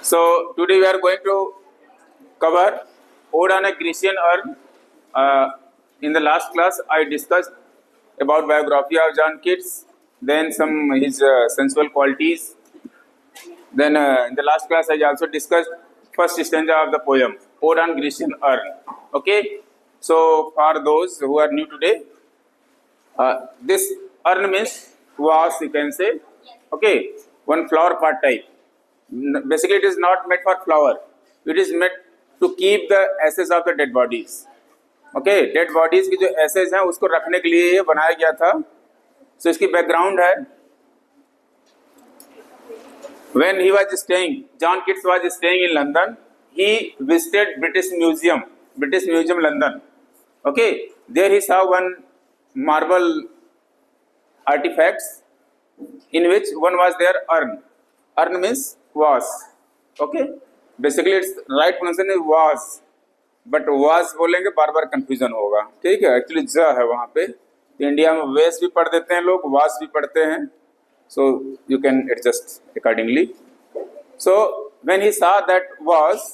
So today we are going to cover Ode on a Grecian urn. In the last class, I discussed about biography of John Keats, then some his sensual qualities. Then in the last class, I also discussed first stanza of the poem Ode on Grecian urn. Okay, so for those who are new today, this urn means vase, you can say. Okay, one flower pot type. Basically, it is not made for flower. It is made to keep the ashes of the dead bodies. Okay, dead bodies की जो essays हैं उसको रखने के लिए ये बनाया गया था. सो इसकी बैकग्राउंड है, when he was staying, John Keats was staying in London, he visited British Museum London. Okay, there he saw one marble artifacts in which one was their urn. Urn means vase. Okay, basically its right pronunciation is vase, but vase बोलेंगे बार बार confusion होगा. ठीक है, actually ज है वहाँ पे. India में वेस भी पढ़ देते हैं लोग, वास भी पढ़ते हैं. So you can adjust accordingly. So when he saw that vase,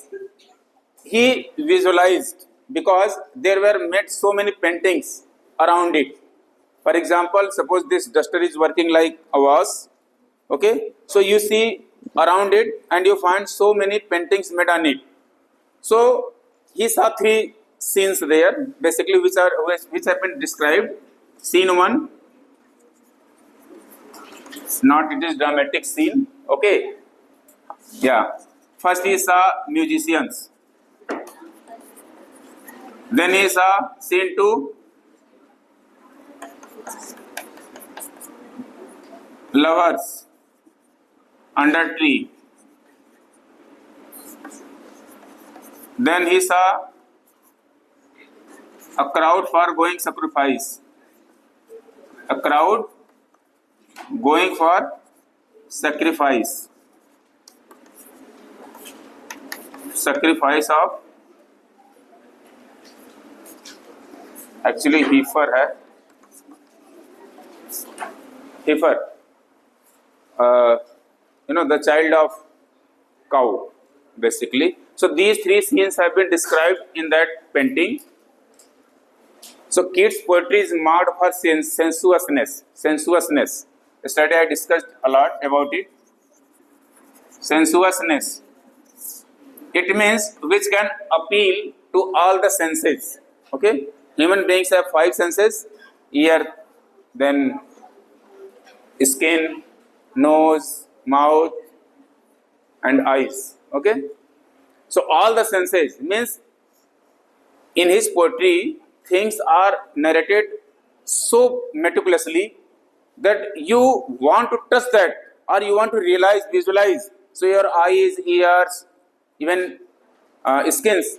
he visualized, because there were made so many paintings around it. For example, suppose this duster is working like a vase. Okay, so you see around it and you find so many paintings made on it. So he saw three scenes there, basically which have been described. Scene 1, not it is dramatic scene. Okay, yeah. First he saw musicians. Then he saw scene 2, lovers under tree. Then he saw a crowd for going sacrifice. A crowd going for sacrifice. Sacrifice of, actually heifer है. Heifer, the child of cow, basically. So these three scenes have been described in that painting. So Keats' poetry is marked for sensuousness. Yesterday I discussed a lot about it. Sensuousness. It means which can appeal to all the senses. Okay, human beings have 5 senses: ear, then skin, nose, mouth, and eyes. Okay, so all the senses means in his poetry things are narrated so meticulously that you want to touch that, or you want to visualize. So your eyes, ears, even skins,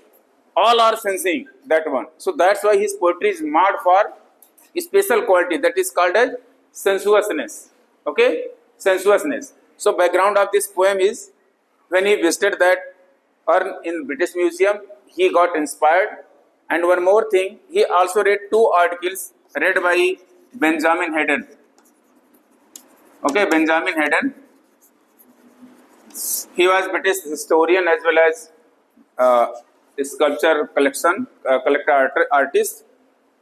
all are sensing that one. So that's why his poetry is marked for a special quality that is called as sensuousness. Okay, sensuousness. So background of this poem is, when he visited that urn in British Museum, he got inspired. And one more thing, he also read 2 articles read by Benjamin Haddon. Okay, Benjamin Haddon. He was British historian as well as sculpture collector artist.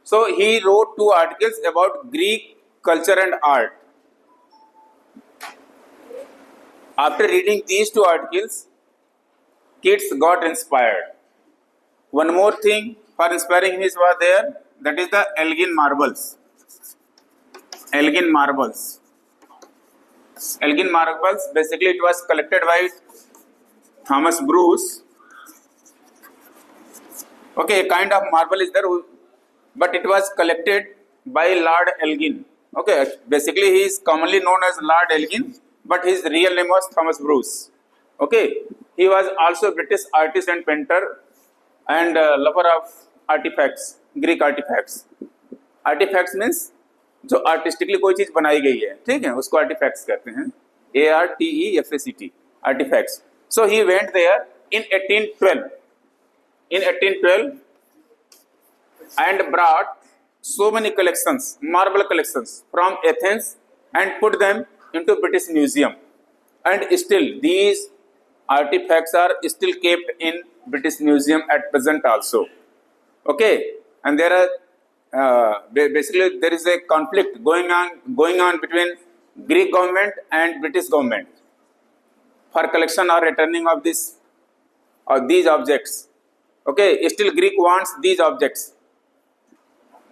So he wrote 2 articles about Greek culture and art. After reading these 2 articles, Keats got inspired. One more thing for inspiring him was there, that is the Elgin marbles. Elgin marbles, basically it was collected by Thomas Bruce. Okay, a kind of marble is there, but it was collected by Lord Elgin. Okay, basically he is commonly known as Lord Elgin, but his real name was Thomas Bruce. Okay, he was also a British artist and painter and lover of artifacts, Greek artifacts. Artifacts means जो artistically कोई चीज बनाई गई है, ठीक है, उसको artefacts कहते हैं. ARTEFACT, artifacts. So he went there in 1812. In 1812, and brought so many collections, marble collections from Athens, and put them into British Museum. And still these artifacts are still kept in British Museum at present also. Okay, and there are basically there is a conflict going on between Greek government and British government for collection or returning of these objects. Okay, still Greek wants these objects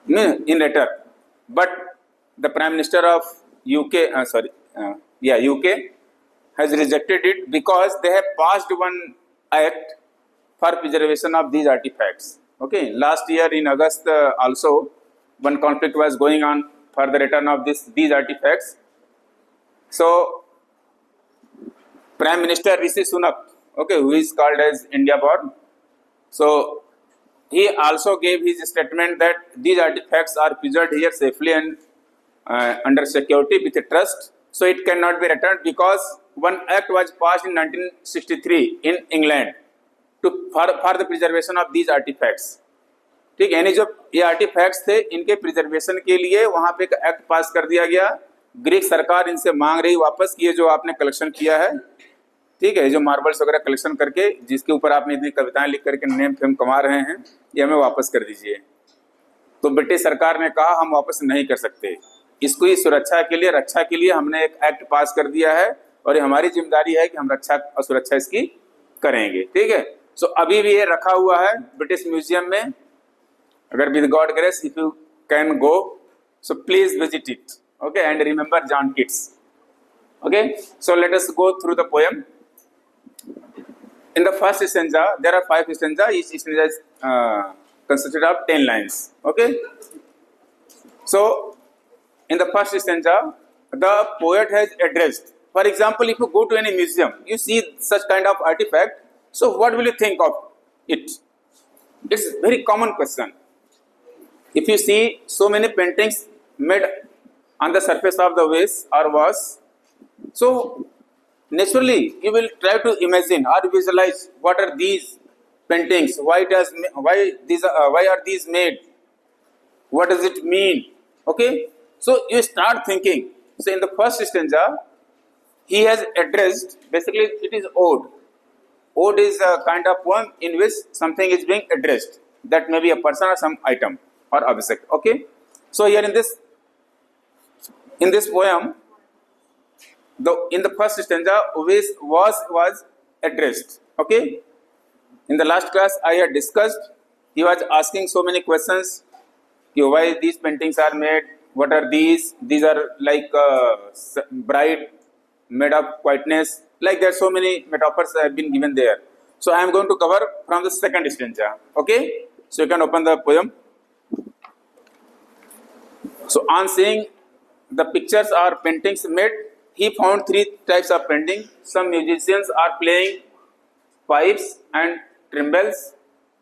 in return, but the Prime Minister of UK, UK has rejected it because they have passed one act for preservation of these artifacts. Okay, last year in August also one conflict was going on for the return of these artifacts. So Prime Minister Rishi Sunak, okay, who is called as India born, so he also gave his statement that these artifacts are preserved here safely and under security with a trust, so it cannot be returned because one act was passed in 1963 in England for the preservation of these artifacts. ठीक है, यानी जो ये artefacts थे इनके preservation के लिए वहां पे एक एक्ट पास कर दिया गया। ग्रीक सरकार इनसे मांग रही वापस कि ये जो आपने कलेक्शन किया है, ठीक है, जो मार्बल्स वगैरह कलेक्शन करके जिसके ऊपर आपने इतनी कविताएं लिख करके नेम फेम कमा रहे हैं, ये हमें वापस कर दीजिए। तो ब्रिटिश सरकार ने कहा हम वापस नहीं कर सकते, इसको ही सुरक्षा के लिए, रक्षा के लिए हमने एक एक्ट पास कर दिया है और ये हमारी जिम्मेदारी है कि हम रक्षा और सुरक्षा इसकी करेंगे। ठीक है, सो अभी भी ये रखा हुआ है ब्रिटिश म्यूजियम में। अगर with God grace if you can go, so please visit it, okay, and remember John Keats. Okay, so let us go through the poem. In the first stanza, there are 5 stanzas. Each stanza is consisted of 10 lines. Okay. So, in the first stanza, the poet has addressed. For example, if you go to any museum, you see such kind of artifact. So, what will you think of it? It's a very common question. If you see so many paintings made on the surface of the vase or vase, so naturally you will try to imagine or visualize what are these paintings, why are these made, what does it mean. Okay, so you start thinking. So in the first stanza he has addressed, basically it is ode is a kind of poem in which something is being addressed, that may be a person or some item or object. Okay, so here in this poem, in the first stanza was addressed. Okay, in the last class I had discussed, he was asking so many questions, why these paintings are made, what are these are like bride made of whiteness, like there are so many metaphors have been given there. So I am going to cover from the second stanza. Okay, so you can open the poem. So on seeing the pictures or paintings made, he found 3 types of painting. Some musicians are playing pipes and timbrels.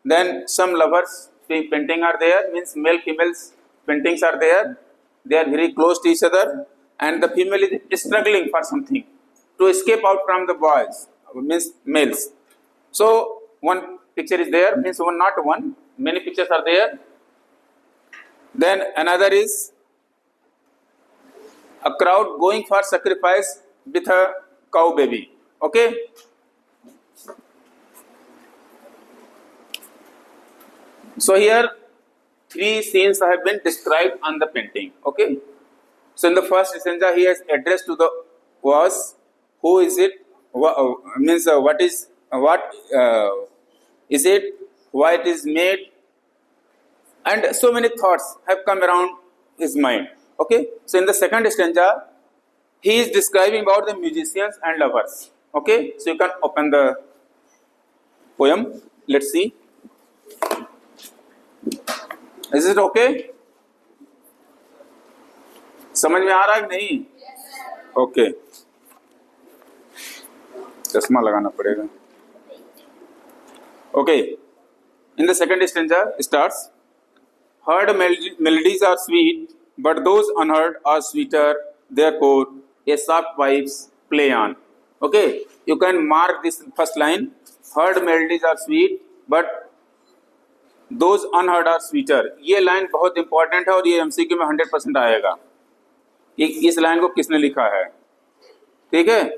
Then some lovers painting are there, means male females paintings are there. They are very close to each other, and the female is struggling for something to escape out from the boys, means males. So one picture is there, means not one, many pictures are there. Then another is a crowd going for sacrifice with a cow baby. Okay, so here 3 scenes have been described on the painting. Okay, so in the first stanza he has addressed to the was, who is it, means what is it, why it is made, and so many thoughts have come around his mind. Okay, so in the second stanza he is describing about the musicians and lovers. Okay, so you can open the poem. Let's see, is it okay? समझ में आ रहा है नहीं? Okay, चश्मा लगाना पड़ेगा। Okay, in the second stanza starts, heard melodies are sweet, but those unheard are sweeter, therefore a soft pipes play on. Okay, you can mark this first line, heard melodies are sweet but those unheard are sweeter. ये line बहुत important है और ये MCQ में 100% आएगा। इस line को किसने लिखा है, ठीक है,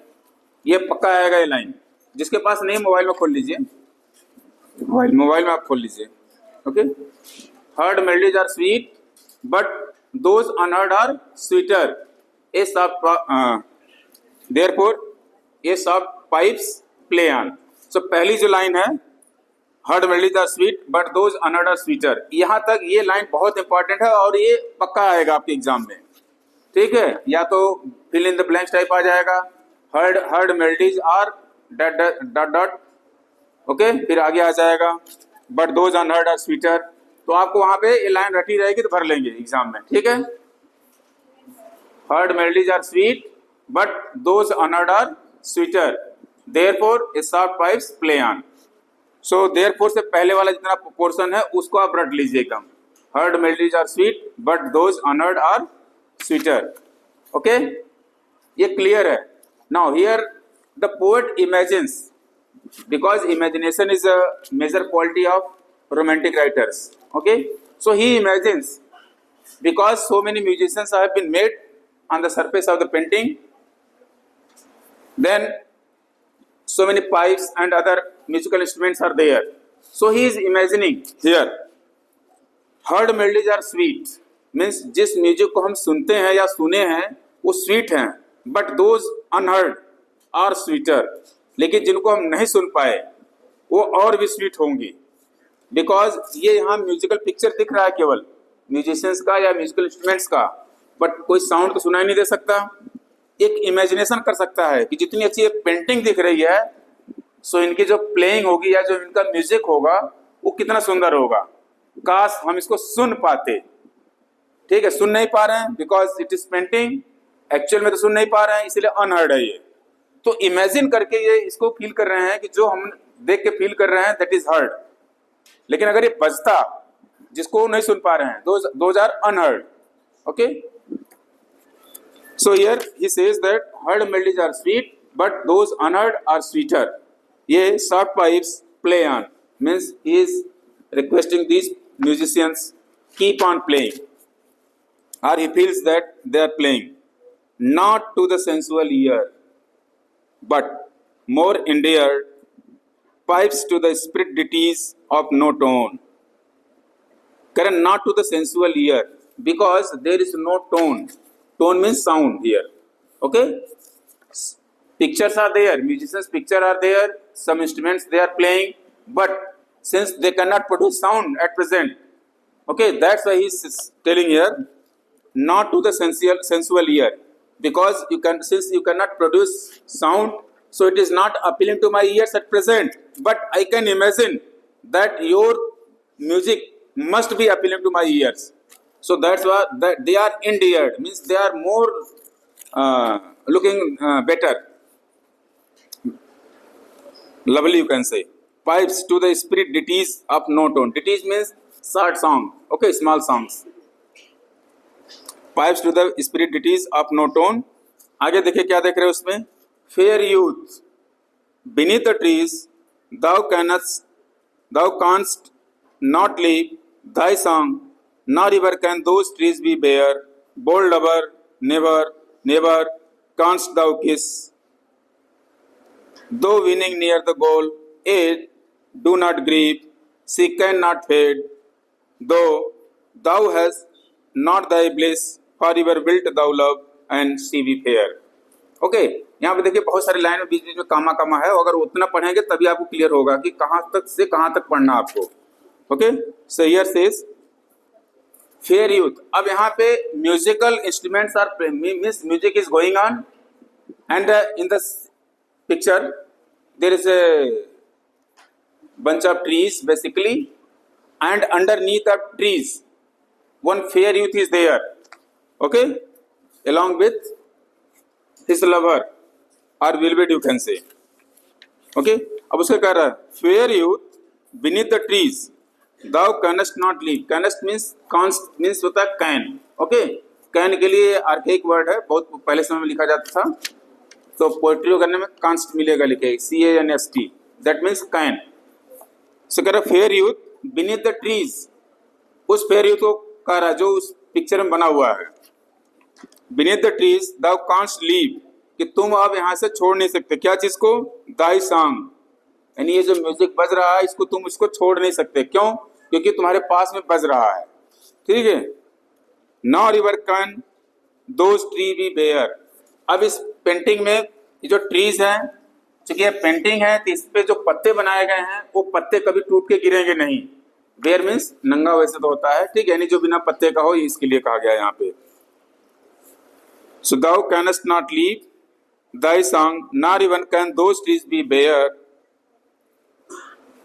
ये पक्का आएगा ये लाइन। जिसके पास नहीं मोबाइल में खोल लीजिए, मोबाइल में आप खोल लीजिए। Okay, heard melodies are sweet but those unheard are sweeter, a soft therefore A soft pipes play on. So पहली जो लाइन है, heard melodies are sweet but those unheard are sweeter, यहाँ तक ये लाइन बहुत इंपॉर्टेंट है और ये पक्का आएगा आपके एग्जाम में। ठीक है, या तो fill in the blanks type आ जाएगा, heard melodies are dot dot dot, okay, फिर आगे आ जाएगा but those unheard are sweeter. तो आपको वहां पे ये लाइन रटी रहेगी तो भर लेंगे एग्जाम में। ठीक है, heard melodies are sweet but those unheard are sweeter, therefore A soft pipes play on. So therefore से पहले वाला जितना पोर्शन है उसको आप रट लीजिए एकदम, heard melodies are sweet but those unheard are sweeter. Okay, ये क्लियर है। Now here the poet imagines, because imagination is a major quality of romantic writers. Okay, so he imagines, because so many musicians have been made on the surface of the painting, then so many pipes and other musical instruments are there, so he is imagining here heard melodies are sweet, means जिस music को हम सुनते हैं या सुने हैं वो sweet हैं, but those unheard are sweeter, लेकिन जिनको हम नहीं सुन पाए वो और भी स्वीट होंगी, बिकॉज ये यहाँ म्यूजिकल पिक्चर दिख रहा है केवल म्यूजिशियंस का या म्यूजिकल इंस्ट्रूमेंट्स का, बट कोई साउंड तो सुनाई नहीं दे सकता। एक इमेजिनेशन कर सकता है कि जितनी अच्छी ये पेंटिंग दिख रही है, सो इनकी जो प्लेइंग होगी या जो इनका म्यूजिक होगा वो कितना सुंदर होगा, काश हम इसको सुन पाते। ठीक है, सुन नहीं पा रहे हैं because it is painting, actual में तो सुन नहीं पा रहे हैं, इसीलिए अनहर्ड है ये। तो इमेजिन करके ये इसको फील कर रहे हैं कि जो हम देख के फील कर रहे हैं दैट इज हर्ड, लेकिन अगर ये बजता जिसको नहीं सुन पा रहे हैं, those are unheard. Okay, so here he says that heard melodies are sweet but those unheard are sweeter, ये soft pipes play on, means he is requesting these musicians keep on playing, और he feels that they are playing not to the sensual ear but more endeared pipes to the spirit deities of no tone. Karan, not to the sensual ear, because there is no tone. Tone means sound here. Okay, pictures are there, musicians picture are there, some instruments they are playing, but since they cannot produce sound at present, okay, that's why he is telling here not to the sensual ear, because since you cannot produce sound, so it is not appealing to my ears at present, but I can imagine that your music must be appealing to my ears, so that's why that they are endeared, means they are more looking better, lovely, you can say. Pipes to the spirit deities of no tone. Deities means short song, okay, small songs. Pipes to the spirit deities of no tone. आगे देखिए क्या देख रहे हैं उसमें, fair youth beneath the trees thou canst not leave thy song, nor ever can those trees be bare, bold lover never canst thou kiss, though winning near the goal, yet do not grieve, she cannot fade, though thou hast not thy bliss, forever wilt thou love and she be fair. Okay, यहाँ पे देखिए बहुत सारी line बीच बीच में कामा कामा है, अगर उतना पढ़ेंगे तभी आपको क्लियर होगा कि कहाँ तक से कहाँ तक पढ़ना आपको। Okay, so here says fair youth. अब यहाँ पे musical instruments are means music is going on and in the picture there is a bunch of trees basically, and underneath the trees one fair youth is there, okay, along with his lover or beloved you can say. Okay, अब उसका कह रहा है fair youth beneath the trees thou canst not leave. Canst means होता है can. Okay, can के लिए archaic word है, बहुत पहले समय में लिखा जाता था, तो पोएट्री करने में कांस्ट मिलेगा लिखे CANST, that means can. सो कह रहा fair youth beneath the trees, उस फेयर यूथ को कह रहा जो उस पिक्चर में बना हुआ है, beneath the trees thou canst leave, कि तुम अब यहाँ से छोड़ नहीं सकते। क्या चीज को? दाई सॉन्ग, यानी ये जो म्यूजिक बज रहा है इसको तुम इसको छोड़ नहीं सकते। क्यों? क्योंकि तुम्हारे पास में बज रहा है। ठीक है। Nor ever can those tree be bare. अब इस पेंटिंग में ये जो ट्रीज हैं, चूंकि ये पेंटिंग है तो इस पे जो पत्ते बनाए गए हैं वो पत्ते कभी टूट के गिरेंगे नहीं। बेयर मीन्स नंगा वैसे तो होता है, ठीक है, यानी जो बिना पत्ते का हो, इसके लिए कहा गया है यहाँ पे। So thou canst not leave thy song, not even can those trees be bare,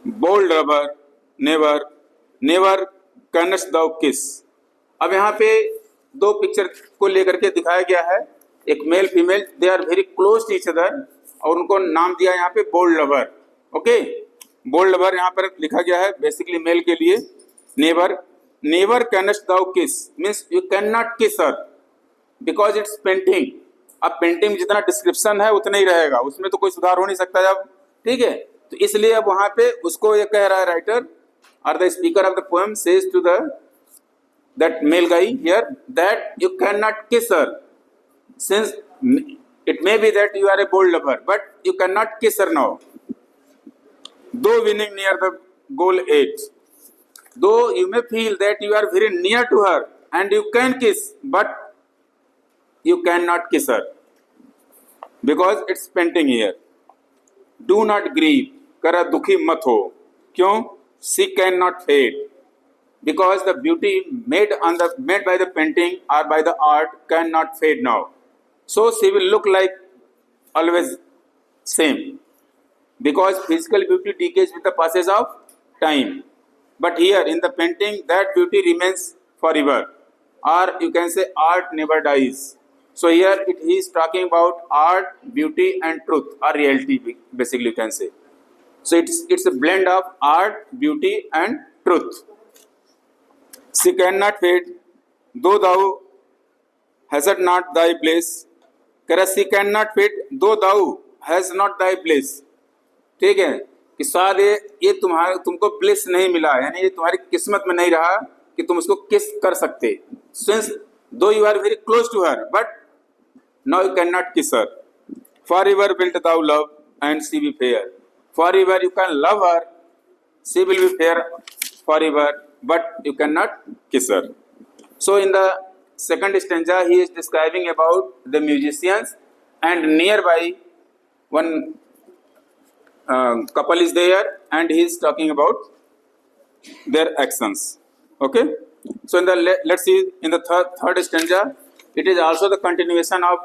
bold रबर never, never canst thou kiss. अब यहाँ पे दो पिक्चर को लेकर के दिखाया गया है, एक male female, they are very close to each other, और उनको नाम दिया यहाँ पे bold lover. Okay, bold lover यहाँ पर लिखा गया है बेसिकली मेल के लिए। नेवर, नेवर कैनस्ट दाउ किस मीन्स यू कैन नॉट किस हर बिकॉज इट्स पेंटिंग। अब पेंटिंग में जितना डिस्क्रिप्शन है उतना ही रहेगा, उसमें तो कोई सुधार हो नहीं सकता जब, ठीक है। तो इसलिए अब वहां पे उसको ये कह रहा है राइटर और the speaker of the poem says to the that male guy here that you cannot kiss her since it may be that you are a bold lover but you cannot kiss her now, though winning near the goal age, though you may feel that you are very near to her and you can kiss but you cannot kiss her because it's painting here. Do not grieve, करा दुखी मत हो, क्यों? She cannot fade because the beauty made by the painting or by the art cannot fade now, so she will look like always same because physical beauty decays with the passage of time, but here in the painting that beauty remains forever, or you can say art never dies. So here he is talking about art, beauty and truth or reality, basically you can say. So it's a blend of art, beauty and truth. She cannot fade, though thou hast not thy place. कह रहा she cannot fade, though thou hast not thy place. ठीक है, कि शायद ये तुमको place नहीं मिला, यानी ये तुम्हारी किस्मत में नहीं रहा कि तुम उसको किस कर सकते। Since though you are very close to her, but now you cannot kiss her. Forever wilt thou love, and she be fair. Forever you can love her, she will be fair forever, but you cannot kiss her. So in the second stanza he is describing about the musicians, and nearby one couple is there and he is talking about their actions. Okay, so in the let's see in the third stanza it is also the continuation of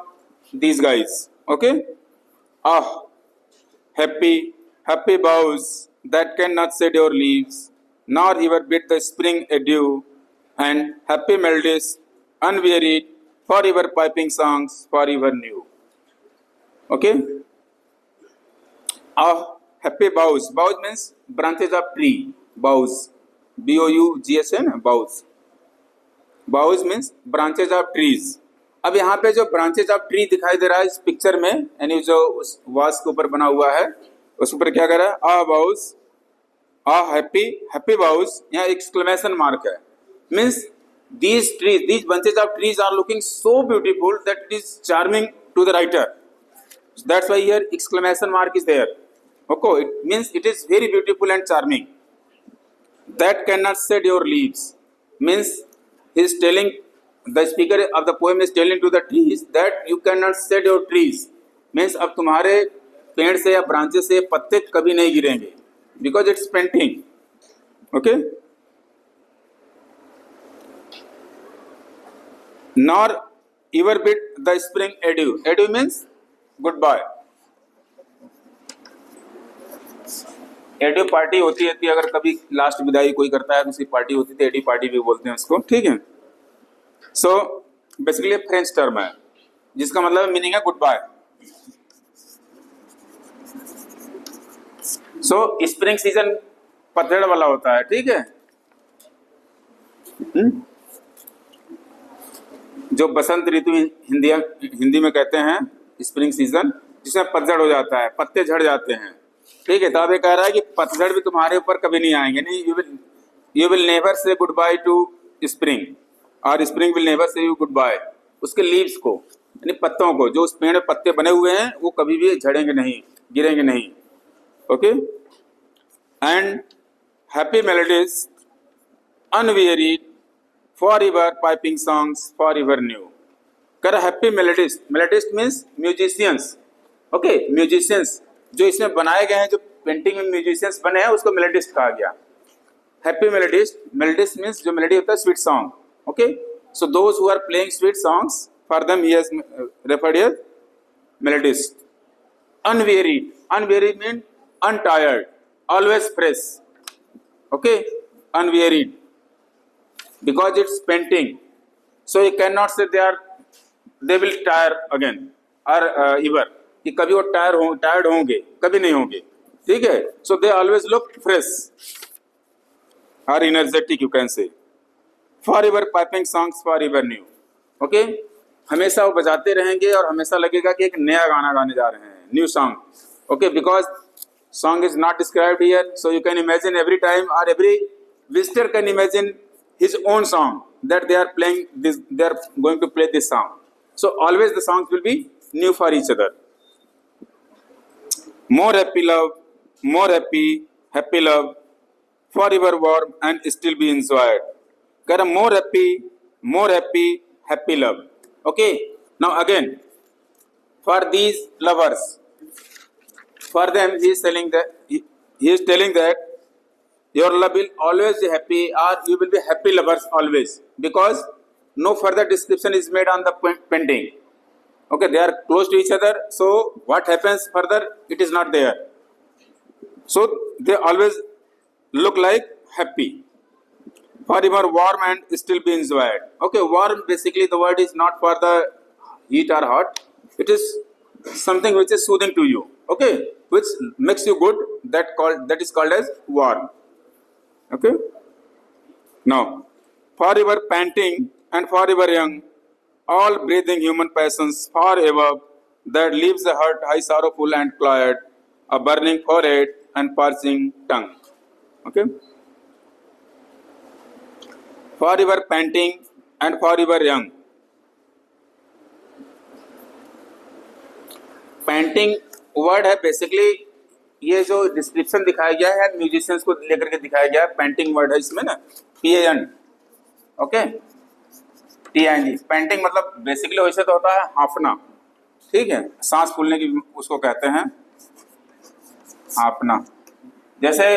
these guys. Okay, ah happy happy boughs that cannot shed your leaves, nor ever bid the spring adieu, and happy melodies unwearied, forever piping songs forever new. Okay, happy boughs, boughs means branches of tree, boughs, boughs है ना, boughs, boughs means branches of trees. अब यहाँ पे जो branches of tree दिखाई दे रहा है इस पिक्चर में, यानी जो उस वास के ऊपर बना हुआ है उस ऊपर क्या कर रहा है, boughs, happy happy boughs, यहाँ exclamation mark है, means these trees, these bunches of trees are looking so beautiful that it is charming to the writer. That's why here exclamation mark is there. Okay, it means it is very beautiful and charming. That cannot shed your leaves means he is telling, the speaker of the poem is telling to the trees that you cannot shed your trees, means अब तुम्हारे पेड़ से या branches से पत्ते कभी नहीं गिरेंगे because it's painting. Okay, nor ever bid the spring adieu. Adieu means goodbye. Audio party होती है अगर कभी लास्ट विदाई कोई करता है तो उसकी पार्टी होती है, एडियो पार्टी भी बोलते हैं उसको, ठीक है। सो बेसिकली फ्रेंच टर्म है जिसका मतलब मीनिंग है goodbye. So spring season पतझड़ वाला होता है, ठीक है। जो बसंत ऋतु हिंदी में कहते हैं स्प्रिंग सीजन, जिसमें पतझड़ हो जाता है, पत्ते झड़ जाते हैं, ठीक है। तो अब ये कह रहा है कि पतझड़ भी तुम्हारे ऊपर कभी नहीं आएंगे, नहीं, you will never say goodbye to spring और spring will never say you goodbye उसके लीव्स को, यानी पत्तों को, जो उस पेड़ में पत्ते बने हुए हैं वो कभी भी झड़ेंगे नहीं, गिरेंगे नहीं। Okay, and happy melodies unwearied for ever piping songs for ever new. कर happy melodist, melodist means musicians. Okay, musicians जो इसमें बनाए गए हैं, जो पेंटिंग में म्यूजिशियंस बने हैं उसको मेलोडिस्ट कहा गया। हैप्पी मेलोडिस्ट, मेलोडिस्ट मीन्स जो मेलोडी होता है sweet song. Okay, so those who are playing sweet songs for them he has referred as melodist. Unwearied, unwearied mean untired, always fresh. Okay, unwearied, because it's painting, so you cannot say they will tire again or ever, कि कभी वो tired होंगे, कभी नहीं होंगे। ठीक है, so they always look fresh or energetic, you can say. Forever piping songs forever new. Okay, हमेशा वो बजाते रहेंगे और हमेशा लगेगा कि एक नया गाना गाने जा रहे हैं, new song. Okay, because song is not described here, so you can imagine every time, or every visitor can imagine his own song that they are playing this, they are going to play this song. So always the songs will be new for each other. More happy love, more happy love, forever warm and still be enjoyed. Kar more happy love. Okay, now again, for these lovers, for them he is telling that your love will always be happy, or you will be happy lovers always, because no further description is made on the painting. Okay, they are close to each other, so what happens further, it is not there. So they always look like happy, forever warm and still be enjoyed. Okay, warm, basically the word is not for the heat or hot, it is something which is soothing to you. Okay, which makes you good, that is called as warm. Okay, now forever panting and forever young, all breathing human passions forever, that leaves the heart high sorrowful and cloyed, a burning forehead and parching tongue. Okay, forever panting and forever young. Painting word है, basically ये जो description दिखाया गया है musicians को लेकर के दिखाया गया है, पेंटिंग वर्ड है इसमें ना, PAN। ओके, TING, पेंटिंग मतलब बेसिकली वैसे तो होता है हाफना। ठीक है, सांस फूलने की उसको कहते हैं हाफना। जैसे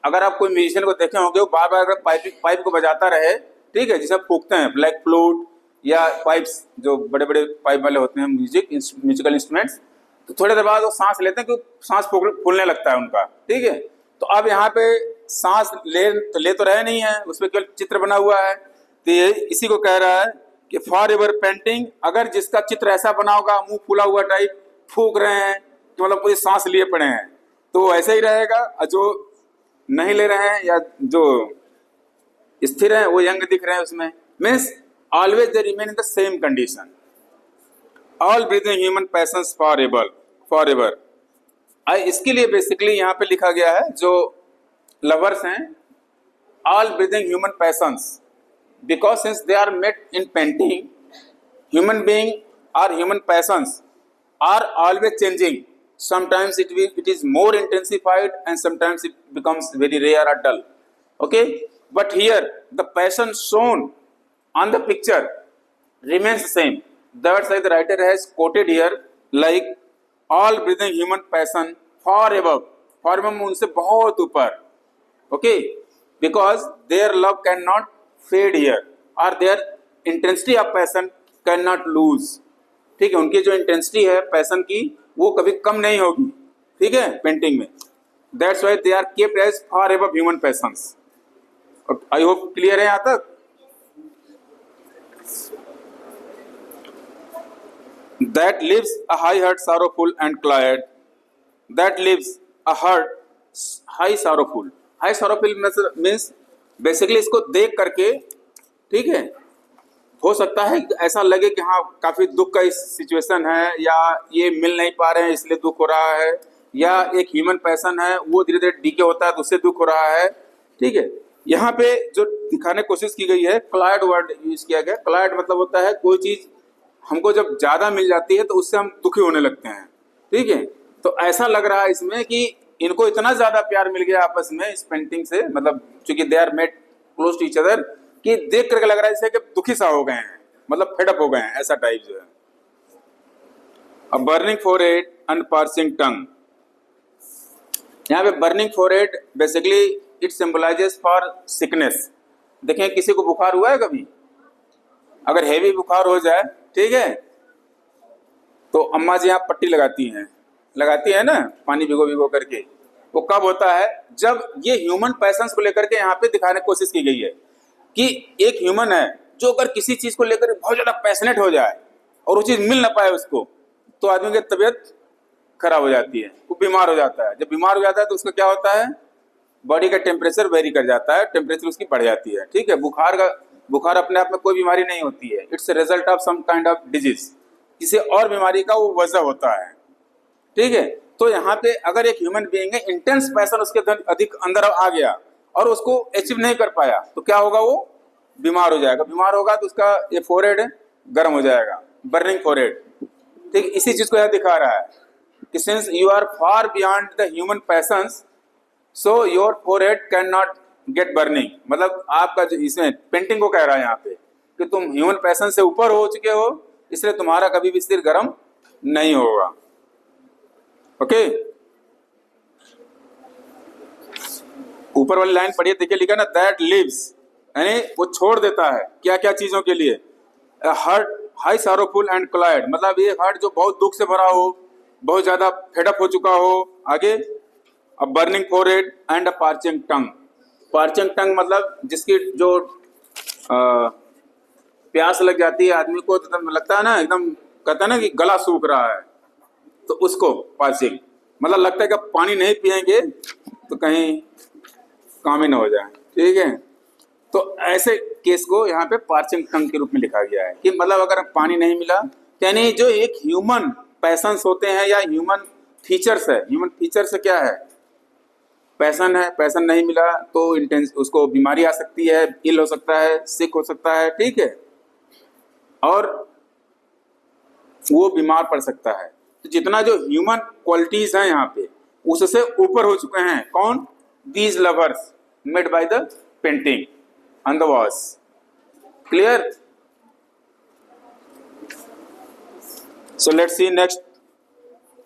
अगर आप कोई म्यूजिशियन को देखे होंगे, वो बार बार पाइप को बजाता रहे, ठीक है, जिसे फूकते हैं, ब्लैक फ्लूट या पाइप्स, जो बड़े बड़े पाइप वाले होते हैं म्यूजिकल इंस्ट्रूमेंट्स, तो थोड़ी देर बाद वो सांस लेते हैं, क्योंकि सांस फूलने लगता है उनका। ठीक है, तो अब यहाँ पे सांस ले तो रहे नहीं है, उसमें केवल चित्र बना हुआ है, तो ये इसी को कह रहा है कि फॉर एवर पेंटिंग, अगर जिसका चित्र ऐसा बना होगा, मुंह फूला हुआ टाइप, फूक रहे हैं तो मतलब पूरी सांस लिए पड़े हैं, तो वो ऐसे ही रहेगा। और जो नहीं ले रहे हैं या जो स्थिर है वो यंग दिख रहे हैं, उसमें means always they remain in the same condition. All breathing human passions forever. इसके लिए बेसिकली यहाँ पे लिखा गया है, जो लवर्स हैं, all breathing human passions, because since they are made in painting, human being or human passions are always changing. Sometimes it is more intensified and sometimes it becomes very rare or dull. Okay, but here the passion shown on the picture remains the same. That's why the writer has quoted here like all breathing human passion forever. Forever उनसे बहुत ऊपर. Okay, because their love cannot fade here, or their intensity of passion cannot lose. ठीक है, उनकी जो intensity है passion की वो कभी कम नहीं होगी। ठीक है, पेंटिंग में that's why they are kept as forever human passions. I hope clear है यहाँ तक। That leaves a high heart sorrowful and cloyed. That leaves a heart high sorrowful. High sorrowful means basically इसको देख करके, ठीक है, हो सकता है ऐसा लगे कि हाँ काफी दुख का इस सिचुएशन है, या ये मिल नहीं पा रहे हैं इसलिए दुख हो रहा है, या एक ह्यूमन पैशन है वो धीरे धीरे डीके होता है तो उससे दुख हो रहा है। ठीक है, यहाँ पे जो दिखाने की कोशिश की गई है, क्लाइड वर्ड यूज किया गया। क्लाइड मतलब होता है कोई चीज हमको जब ज्यादा मिल जाती है तो उससे हम दुखी होने लगते हैं, ठीक है। तो ऐसा लग रहा है इसमें कि इनको इतना ज्यादा प्यार मिल गया आपस में इस पेंटिंग से, मतलब चूंकि they are made close to each other, कि देख करके लग रहा है जैसे कि दुखी सा हो गए हैं, मतलब फेडअप हो गए हैं, ऐसा टाइप जो है। A burning forehead and parching tongue, यहाँ पे burning forehead basically it symbolises for sickness. देखें किसी को बुखार हुआ है कभी, अगर हैवी बुखार हो जाए, ठीक है, तो अम्मा जी यहाँ पट्टी लगाती है ना, पानी भिगो भिगो करके। वो कब होता है, जब ये ह्यूमन पैशंस को लेकर के यहाँ पे दिखाने की कोशिश की गई है कि एक ह्यूमन है जो अगर किसी चीज को लेकर बहुत ज्यादा पैशनेट हो जाए और वो चीज मिल ना पाए उसको, तो आदमी की तबीयत खराब हो जाती है, वो बीमार हो जाता है। जब बीमार हो जाता है तो उसका क्या होता है, बॉडी का टेम्परेचर वेरी कर जाता है, टेम्परेचर उसकी बढ़ जाती है, ठीक है। बुखार अपने आप में कोई बीमारी नहीं होती है, it's result of some kind of disease, किसी और बीमारी का वो वजह होता है, ठीक है। तो यहाँ पे अगर एक ह्यूमन बीइंग है, इंटेंस पैशन उसके अधिक अंदर आ गया और उसको अचीव नहीं कर पाया, तो क्या होगा, वो बीमार हो जाएगा। बीमार होगा तो उसका ये फोरहेड गर्म हो जाएगा, बर्निंग फोरहेड, ठीक। इसी चीज को यह दिखा रहा है कि since you are far beyond the human passions, so your forehead can not get burning. मतलब आपका जो इसमें पेंटिंग को कह रहा है यहाँ पे कि तुम ह्यूमन पैशन से ऊपर हो चुके हो, इसलिए तुम्हारा कभी भी सिर गर्म नहीं होगा, ओके। ऊपर वाली लाइन पढ़िए, देखिए लिखा ना, दैट लिव्स, यानी वो छोड़ देता है क्या क्या चीजों के लिए, heart high sorrowful and Clyde, मतलब ये हार्ट जो बहुत दुख से भरा हो, बहुत ज्यादा फेडअप हो चुका हो। आगे, a burning forehead and a parching tongue. Parching tongue मतलब जिसकी जो प्यास लग जाती है आदमी को, तो लगता है ना एकदम, कहता है ना कि गला सूख रहा है, तो उसको पार्चिंग मतलब लगता है कि पानी नहीं पिएंगे तो कहीं काम ही ना हो जाए, ठीक है। तो ऐसे केस को यहाँ पे पार्चिंग टंग के रूप में लिखा गया है कि मतलब अगर पानी नहीं मिला, यानी जो एक ह्यूमन पैशंस होते हैं या ह्यूमन फीचर्स है, ह्यूमन फीचर्स क्या है, पैशन है, पैशन नहीं मिला तो इंटेंस उसको बीमारी आ सकती है, इल हो सकता है, सिक हो सकता है, ठीक है, और वो बीमार पड़ सकता है। तो जितना जो ह्यूमन क्वालिटीज हैं यहाँ पे उससे ऊपर हो चुके हैं कौन, these lovers made by the painting on the walls, clear. So let's see next,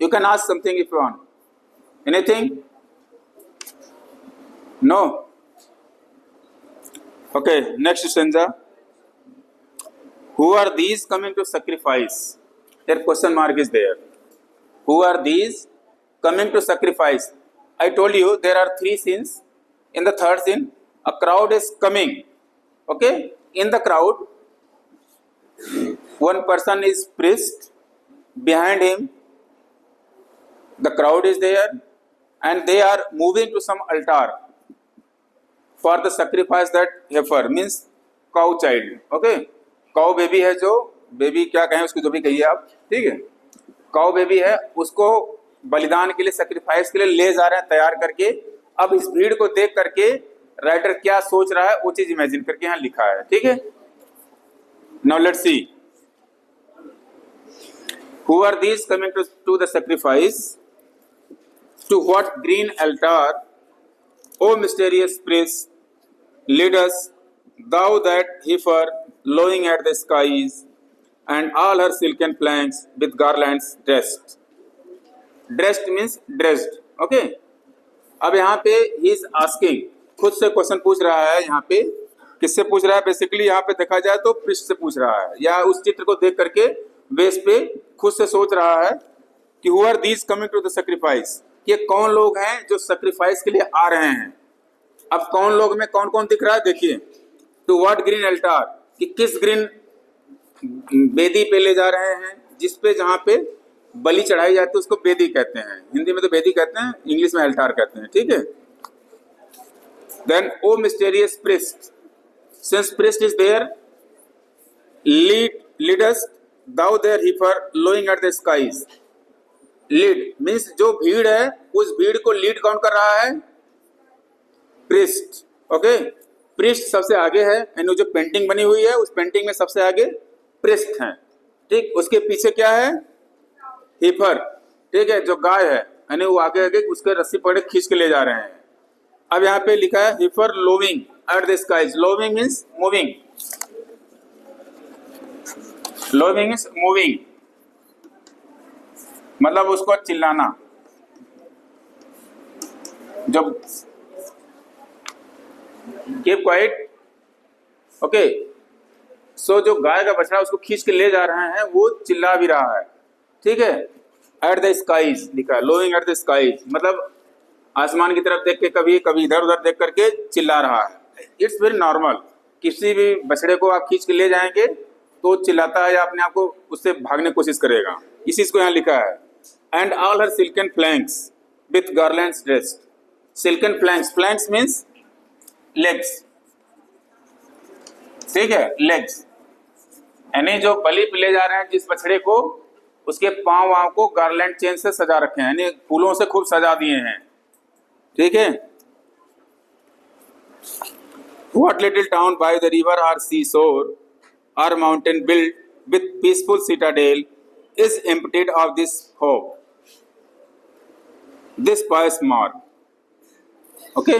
you can ask something if you want, anything, no, okay. Next stanza, who are these coming to sacrifice, their question mark is there, who are these coming to sacrifice. I told you there are three scenes. In the third scene, a crowd is coming, okay. In the crowd, one person is priest, behind him the crowd is there and they are moving to some altar for the sacrifice that heifer, means cow child, okay. Cow baby है, जो baby क्या कहें उसको, जो भी कहिए आप, ठीक है, काउ बेबी है, उसको बलिदान के लिए, सेक्रीफाइस के लिए ले जा रहे हैं तैयार करके। अब इस भीड़ को देख करके राइटर क्या सोच रहा है वो चीज इमेजिन करके यहाँ लिखा है, ठीक है। Now let's see, who are these coming to the sacrifice, to what green altar, O mysterious prince, lead us, thou that heifer lowing at the skies, and all her silken flanks with garlands dressed. Dressed means dressed, okay. अब यहाँ पे he is asking, खुद से question पूछ रहा है। यहाँ पे किससे पूछ रहा है, बेसिकली यहाँ पे देखा जाए तो पृष्ठ से पूछ रहा है, या उस चित्र को देख करके बेस पे खुद से सोच रहा है कि who are these coming to the sacrifice, ये कौन लोग हैं जो सेक्रीफाइस के लिए आ रहे हैं। अब कौन लोग में कौन कौन दिख रहा है, देखिए, टू व्हाट ग्रीन अल्टार, कि किस ग्रीन बेदी पे ले जा रहे हैं, जिसपे जहाँ पे बलि चढ़ाई जाती है उसको बेदी कहते हैं, हिंदी में तो बेदी कहते हैं, इंग्लिश में अल्टार कहते हैं, ठीक है। Then O mysterious priest, since priest is there, lead us, thou there heifer lowing at the skies. Lead means जो भीड़ है उस भीड़ को लीड कौन कर रहा है, प्रिस्ट, ओके। प्रिस्ट सबसे आगे है, यानी जो पेंटिंग बनी हुई है उस पेंटिंग में सबसे आगे प्रिस्ट हैं, ठीक, उसके पीछे क्या है, हीफर, ठीक है, जो गाय है, यानी वो आगे आगे उसके रस्सी पकड़े खींच के ले जा रहे हैं। अब यहाँ पे लिखा है heifer lowing at the skies, lowing means moving, lowing means moving, मतलब उसको चिल्लाना। जब कीप क्वाइट, ओके, सो जो गाय का बछड़ा उसको खींच के ले जा रहे हैं वो चिल्ला भी रहा है, ठीक है। एट द स्काईज लिखा है, लोइंग एट द स्काईज, मतलब आसमान की तरफ देख के कभी कभी इधर उधर देख करके चिल्ला रहा है। इट्स वेरी नॉर्मल, किसी भी बछड़े को आप खींच के ले जाएंगे तो चिल्लाता है या अपने आप को उससे भागने की कोशिश करेगा, इसी को यहाँ लिखा है। And all her silken flanks with garlands dressed, silken flanks, flanks means legs, ठीक है, लेग्स, यानी जो बलि पे ले जा रहे हैं जिस बछड़े को, उसके पांव वाव को गार्लैंड चेन से सजा रखे हैं, यानी फूलों से खूब सजा दिए हैं, ठीक है। What little town by the river or seashore or mountain built with peaceful citadel is emptied of this hope, this pious mark, okay.